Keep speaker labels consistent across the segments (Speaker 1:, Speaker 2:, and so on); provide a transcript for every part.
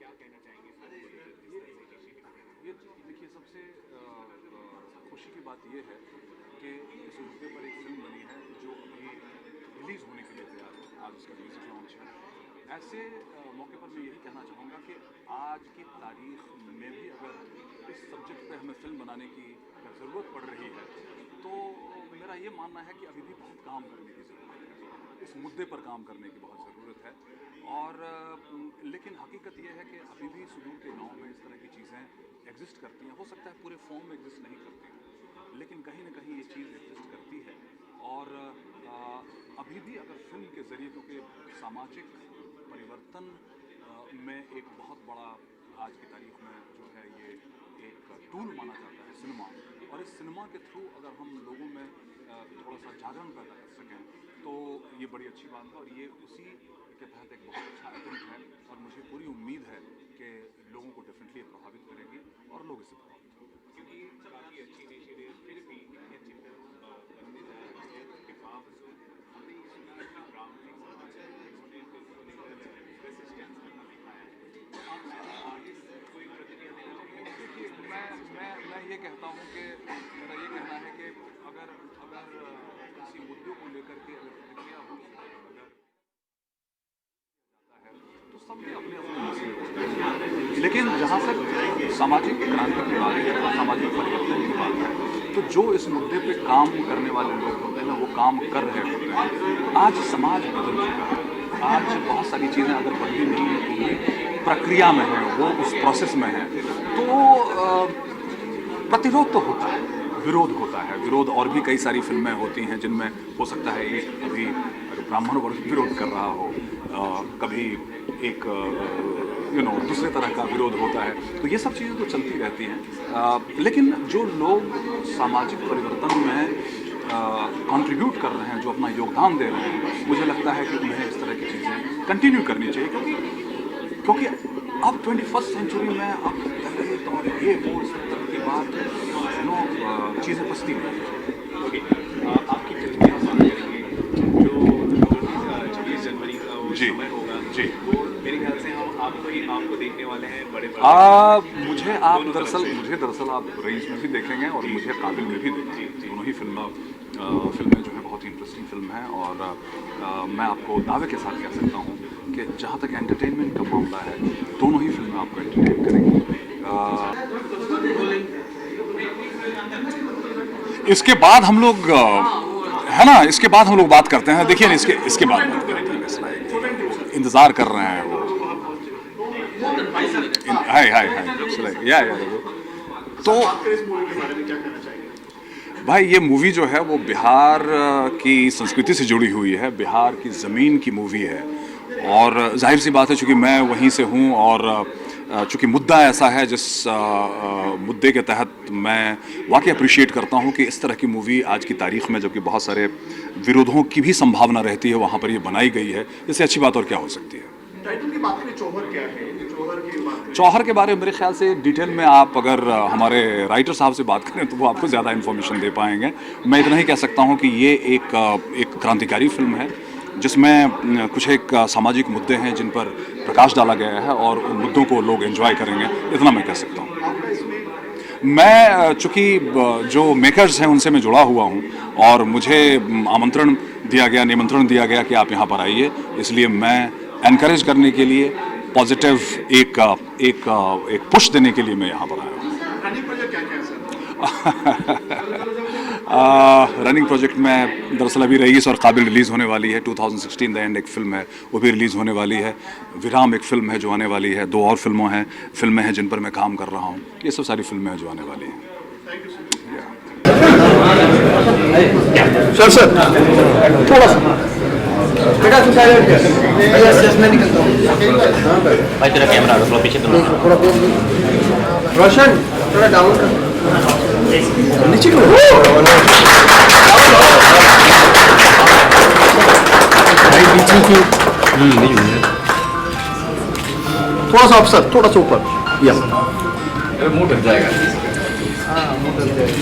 Speaker 1: ये देखिए, सबसे खुशी की बात ये है कि इस मुद्दे पर एक फिल्म बनी है जो अभी रिलीज़ होने के लिए तैयार है। आज उसका म्यूज़िक लॉन्च है। ऐसे मौके पर मैं यही कहना चाहूँगा कि आज की तारीख में भी अगर इस सब्जेक्ट पे हमें फिल्म बनाने की ज़रूरत पड़ रही है तो मेरा ये मानना है कि अभी भी बहुत काम करने की ज़रूरत है, इस मुद्दे पर काम करने की बहुत ज़रूरत है। और लेकिन हकीकत ये है कि अभी भी सुदूर के गांव में इस तरह की चीज़ें एग्जिस्ट करती हैं। हो सकता है पूरे फॉर्म में एग्जिस्ट नहीं करती हैं, लेकिन कहीं ना कहीं ये चीज़ एग्जिस्ट करती है। और अभी भी अगर फिल्म के ज़रिए, क्योंकि सामाजिक परिवर्तन में एक बहुत बड़ा आज की तारीख में जो है ये एक टूल माना जाता है सिनेमा, और इस सिनेमा के थ्रू अगर हम लोगों में थोड़ा सा जागरण पैदा कर सकें तो ये बड़ी अच्छी बात है। और ये उसी के तहत एक बहुत अच्छा अटेम्प्ट है और मुझे पूरी उम्मीद है कि लोगों को डेफिनेटली प्रभावित करेगी और लोग इससे प्रभावित होंगे।
Speaker 2: क्योंकि काफ़ी अच्छी इनिशिएटिव फिर भी इतनी अच्छी फिल्म बनने जा रही है उसके बावजूद हमने ये सुना कि ब्राह्मणी समाज है उन्होंने फिल्म को लेकर रेसिस्टेंस करना दिखाया है। आप आर्टिस्ट कोई प्रतिक्रिया देना चाहेंगे?
Speaker 1: देखिए, मैं ये कहता हूँ कि मेरा ये कहना है कि अगर किसी मुद्दों को लेकर के अगर प्रतिक्रिया हो, अगर तो सबके अपने अपने मसले होते हैं। लेकिन जहाँ तक सामाजिक क्रांति की बात है, सामाजिक परिवर्तन की बात है, तो जो इस मुद्दे पे काम करने वाले लोग होते हैं वो काम कर रहे होते हैं। आज समाज बदल चुका है। आज बहुत सारी चीज़ें अगर बदली नहीं है तो ये प्रक्रिया में है, वो उस प्रोसेस में है, तो प्रतिरोध तो होता है, विरोध होता है। विरोध और भी कई सारी फिल्में होती हैं जिनमें हो सकता है एक अभी ब्राह्मण वर्ग विरोध कर रहा हो, कभी एक दूसरे तरह का विरोध होता है, तो ये सब चीज़ें तो चलती रहती हैं। लेकिन जो लोग सामाजिक परिवर्तन में कंट्रीब्यूट कर रहे हैं, जो अपना योगदान दे रहे हैं, मुझे लगता है कि उन्हें इस तरह की चीज़ें कंटिन्यू करनी चाहिए, क्योंकि अब 21st सेंचुरी में अब दलित और ये वो इस तरह की बात चीज़ें बसती नहीं।
Speaker 2: आपकी प्रतिक्रिया मांग करेंगे जो 26 जनवरी का वो समय होगा
Speaker 1: जी,
Speaker 2: वो मेरे ख्याल से हम आपको देखने वाले हैं बड़े
Speaker 1: मुझे दरअसल आप रईस में भी देखेंगे और मुझे काबिल में भी देखेंगे। दोनों ही फिल्में जो है बहुत ही इंटरेस्टिंग फिल्म है। और मैं आपको दावे के साथ कह सकता हूँ कि जहाँ तक एंटरटेनमेंट का मामला है, दोनों ही फिल्में आपको एंटरटेन करेंगी। इसके बाद हम लोग है ना, इसके बाद हम लोग बात करते हैं। देखिए ना, इसके बाद बात करते हैं। इंतज़ार कर रहे हैं वो। हाय तो भाई, ये मूवी जो है वो बिहार की संस्कृति से जुड़ी हुई है, बिहार की ज़मीन की मूवी है। और जाहिर सी बात है, चूँकि मैं वहीं से हूँ और चूँकि मुद्दा ऐसा है जिस मुद्दे के तहत मैं वाकई अप्रिशिएट करता हूँ कि इस तरह की मूवी आज की तारीख़ में, जबकि बहुत सारे विरोधों की भी संभावना रहती है, वहाँ पर ये बनाई गई है। इससे अच्छी बात और क्या हो सकती है।
Speaker 3: टाइटल की बात करें, चौहर क्या है?
Speaker 1: चौहर के बारे में मेरे ख्याल से डिटेल में आप अगर हमारे राइटर साहब से बात करें तो वो आपको ज़्यादा इन्फॉर्मेशन दे पाएंगे। मैं इतना ही कह सकता हूँ कि ये एक क्रांतिकारी फिल्म है जिसमें कुछ एक सामाजिक मुद्दे हैं जिन पर प्रकाश डाला गया है और उन मुद्दों को लोग एंजॉय करेंगे, इतना मैं कह सकता हूँ। मैं चूँकि जो मेकर्स हैं उनसे मैं जुड़ा हुआ हूँ और मुझे निमंत्रण दिया गया कि आप यहाँ पर आइए, इसलिए मैं एनकरेज करने के लिए, पॉजिटिव एक पुश देने के लिए मैं यहाँ पर आया हूँ। रनिंग प्रोजेक्ट में दरअसल अभी रईस और काबिल रिलीज़ होने वाली है। 2016 द एंड एक फ़िल्म है, वो भी रिलीज़ होने वाली है। विराम एक फ़िल्म है जो आने वाली है। 2 और फिल्में हैं जिन पर मैं काम कर रहा हूँ। ये सब सारी फिल्में हैं जो आने वाली हैं।
Speaker 3: सर थोड़ा सा बेटा मैं निकलता हूँ
Speaker 4: भाई, तेरा कैमरा थोड़ा पीछे
Speaker 3: रोशन, थोड़ा डाउन कर, नीचे करो। भाई पीछे की नहीं है, थोड़ा सा अफसर, थोड़ा सा ऊपर। यस,
Speaker 4: मुंह ढक जाएगा।
Speaker 3: हाँ, मुंह ढक जाएगा।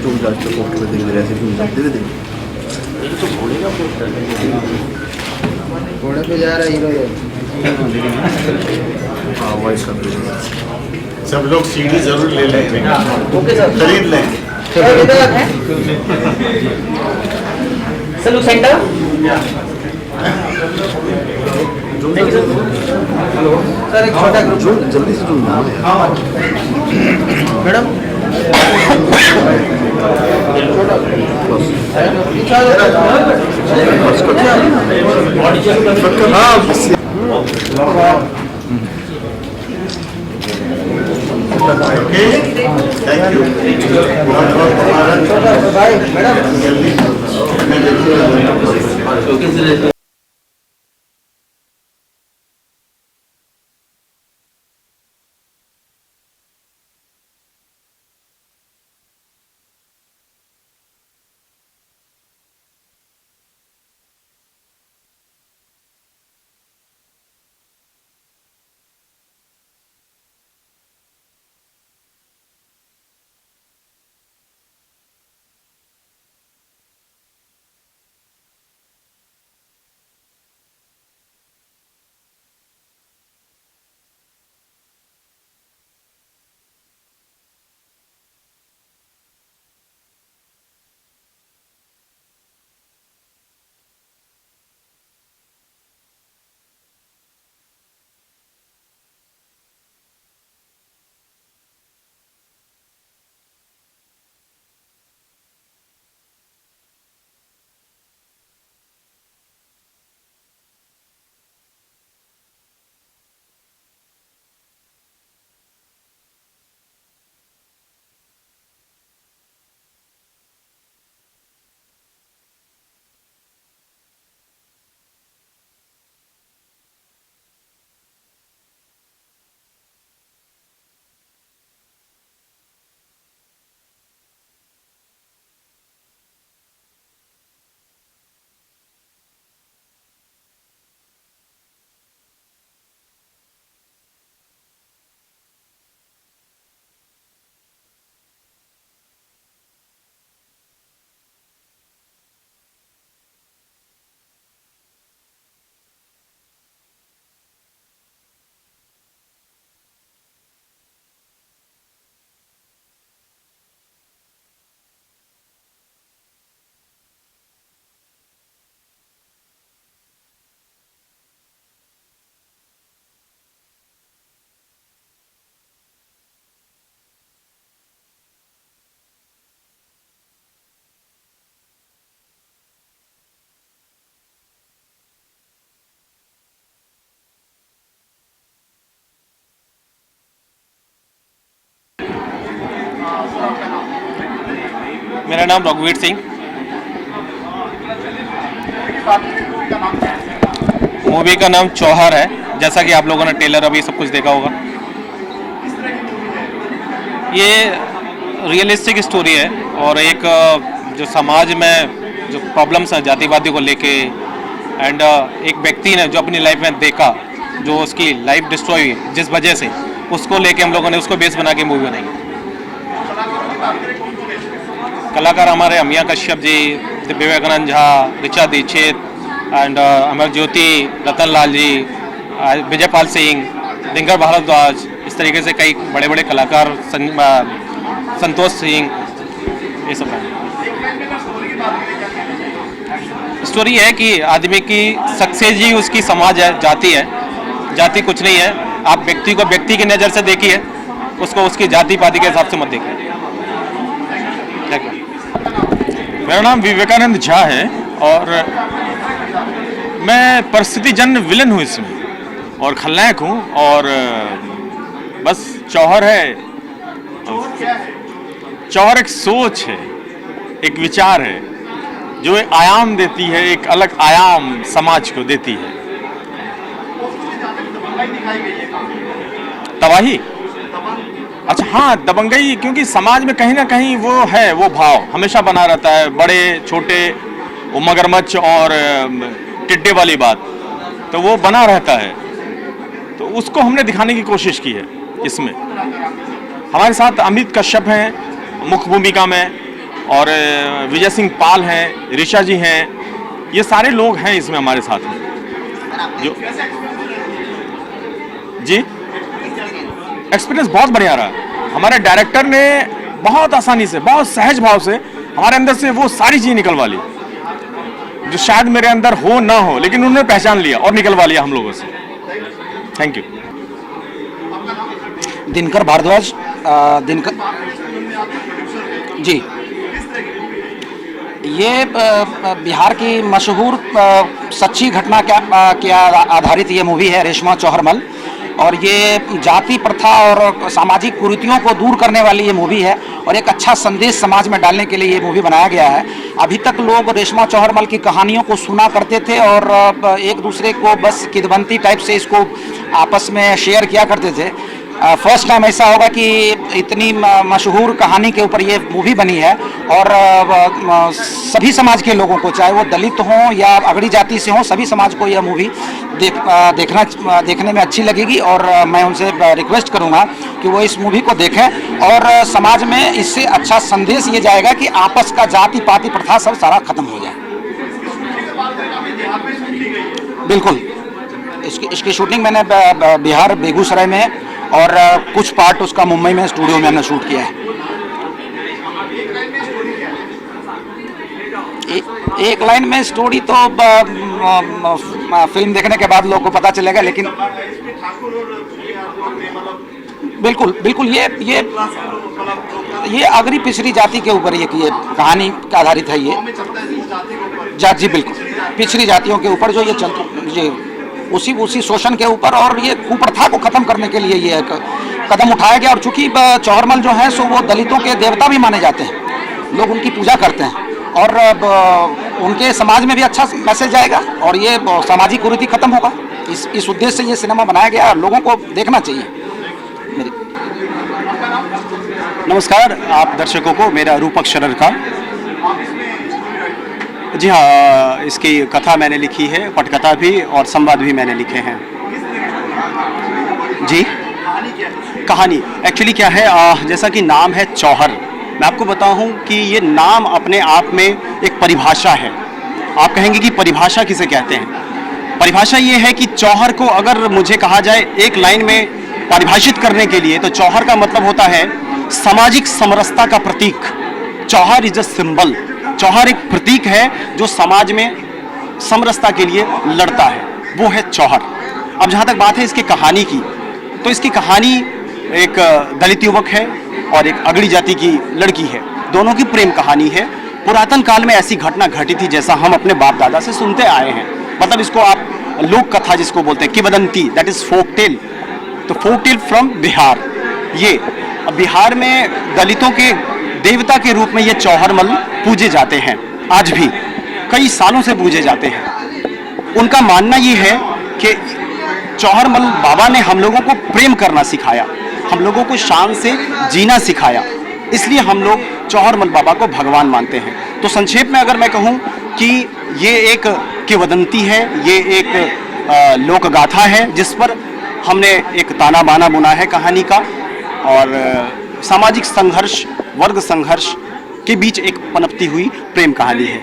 Speaker 3: जो जांच को पोस्ट कर देंगे, ऐसे भी धीरे धीरे ये तो बोलेगा पोस्ट कर देंगे। घोड़े पे जा रहा हीरो ये।
Speaker 1: हाँ वॉइस का
Speaker 5: सब लोग सीडी जरूर ले लें,
Speaker 3: ओके सर।
Speaker 5: खरीद लें।
Speaker 3: Sir look centre. Hello sir, एक छोटा ग्रुप जल्दी से ढूंढना। Madam
Speaker 5: okay, thank you.
Speaker 3: भाई मैडम
Speaker 4: मेरा नाम रघुवीर सिंह। मूवी का नाम चौहर है, जैसा कि आप लोगों ने ट्रेलर अभी सब कुछ देखा होगा। ये रियलिस्टिक स्टोरी है और एक जो समाज में जो प्रॉब्लम्स हैं जातिवादी को लेके एंड एक व्यक्ति ने जो अपनी लाइफ में देखा, जो उसकी लाइफ डिस्ट्रॉय हुई जिस वजह से, उसको लेके हम लोगों ने उसको बेस बना के मूवी बनाई। कलाकार हमारे अमिया कश्यप जी, विवेकानंद झा, ऋचा दीक्षित एंड अमर ज्योति, रतन लाल जी, विजयपाल सिंह, दिनकर भारद्वाज, इस तरीके से कई बड़े बड़े कलाकार, संतोष सिंह, ये सब हैं। स्टोरी है कि आदमी की सक्सेस ही उसकी समाज है, जाति है। जाति कुछ नहीं है। आप व्यक्ति को व्यक्ति की नज़र से देखिए, उसको उसकी जाति पाति के हिसाब से मत देखिए।
Speaker 6: मेरा नाम विवेकानंद झा है और मैं परिस्थिति जन्य विलन हूँ इसमें और खलनायक हूँ। और बस चौहर है। चौहर एक सोच है, एक विचार है जो एक आयाम देती है, एक अलग आयाम समाज को देती है। तबाही, अच्छा हाँ, दबंगई, क्योंकि समाज में कहीं ना कहीं वो है, वो भाव हमेशा बना रहता है। बड़े छोटे, वो मगरमच्छ और टिड्डे वाली बात, तो वो बना रहता है। तो उसको हमने दिखाने की कोशिश की है इसमें। हमारे साथ अमित कश्यप हैं मुख्य भूमिका में, और विजय सिंह पाल हैं, ऋचा जी हैं, ये सारे लोग हैं इसमें हमारे साथ में। जो जी एक्सपीरियंस बहुत बढ़िया रहा। हमारे डायरेक्टर ने बहुत आसानी से, बहुत सहज भाव से हमारे अंदर से वो सारी चीज़ निकलवा ली जो शायद मेरे अंदर हो ना हो, लेकिन उन्होंने पहचान लिया और निकलवा लिया हम लोगों से। Thank you.
Speaker 3: दिनकर भारद्वाज, दिनकर जी, ये बिहार की मशहूर सच्ची घटना के आधारित ये मूवी है रेशमा चौहरमल, और ये जाति प्रथा और सामाजिक कुरीतियों को दूर करने वाली ये मूवी है और एक अच्छा संदेश समाज में डालने के लिए ये मूवी बनाया गया है। अभी तक लोग रेशमा चौहरमल की कहानियों को सुना करते थे और एक दूसरे को बस किदवंती टाइप से इसको आपस में शेयर किया करते थे। फर्स्ट टाइम ऐसा होगा कि इतनी मशहूर कहानी के ऊपर ये मूवी बनी है और सभी समाज के लोगों को, चाहे वो दलित हों या अगड़ी जाति से हों, सभी समाज को यह मूवी देखने में अच्छी लगेगी। और मैं उनसे रिक्वेस्ट करूंगा कि वो इस मूवी को देखें और समाज में इससे अच्छा संदेश ये जाएगा कि आपस का जाति पाति प्रथा सब सारा खत्म हो जाए। बिल्कुल, इसकी शूटिंग मैंने बिहार बेगूसराय में और कुछ पार्ट उसका मुंबई में स्टूडियो में हमने शूट किया है। एक लाइन में स्टोरी तो फिल्म देखने के बाद लोगों को पता चलेगा, लेकिन बिल्कुल बिल्कुल ये अगड़ी पिछड़ी जाति के ऊपर ये कहानी आधारित है। ये जी बिल्कुल, पिछड़ी जातियों के ऊपर जो ये चलती उसी शोषण के ऊपर और ये कुप्रथा को खत्म करने के लिए ये एक कदम उठाया गया। और चूंकि चौहरमल जो है सो वो दलितों के देवता भी माने जाते हैं, लोग उनकी पूजा करते हैं और उनके समाज में भी अच्छा मैसेज जाएगा और ये सामाजिक कुरीति खत्म होगा। इस उद्देश्य से ये सिनेमा बनाया गया और लोगों को देखना चाहिए।
Speaker 7: नमस्कार आप दर्शकों को, मेरा रूपक शरर का। जी हाँ, इसकी कथा मैंने लिखी है, पटकथा भी और संवाद भी मैंने लिखे हैं। जी, कहानी एक्चुअली क्या है, जैसा कि नाम है चौहर, मैं आपको बताऊं कि ये नाम अपने आप में एक परिभाषा है। आप कहेंगे कि परिभाषा किसे कहते हैं? परिभाषा ये है कि चौहर को अगर मुझे कहा जाए एक लाइन में परिभाषित करने के लिए, तो चौहर का मतलब होता है सामाजिक समरसता का प्रतीक। Chauhar is a symbol. Chauhar एक प्रतीक है जो समाज में समरसता के लिए लड़ता है, वो है चौहर। अब जहाँ तक बात है इसकी कहानी की, तो इसकी कहानी एक दलित युवक है और एक अगड़ी जाति की लड़की है, दोनों की प्रेम कहानी है। पुरातन काल में ऐसी घटना घटी थी जैसा हम अपने बाप दादा से सुनते आए हैं, मतलब इसको आप लोक कथा जिसको बोलते हैं, किंवदंती, दैट इज फोक टेल। तो फोक टेल फ्रॉम बिहार। ये बिहार में दलितों के देवता के रूप में ये चौहरमल पूजे जाते हैं, आज भी कई सालों से पूजे जाते हैं। उनका मानना ये है कि चौहरमल बाबा ने हम लोगों को प्रेम करना सिखाया, हम लोगों को शान से जीना सिखाया, इसलिए हम लोग चौहरमल बाबा को भगवान मानते हैं। तो संक्षेप में अगर मैं कहूँ कि ये एक किंवदंती है, ये एक लोक गाथा है जिस पर हमने एक ताना बाना बुना है कहानी का, और सामाजिक संघर्ष, वर्ग संघर्ष के बीच एक पनपती हुई प्रेम कहानी है।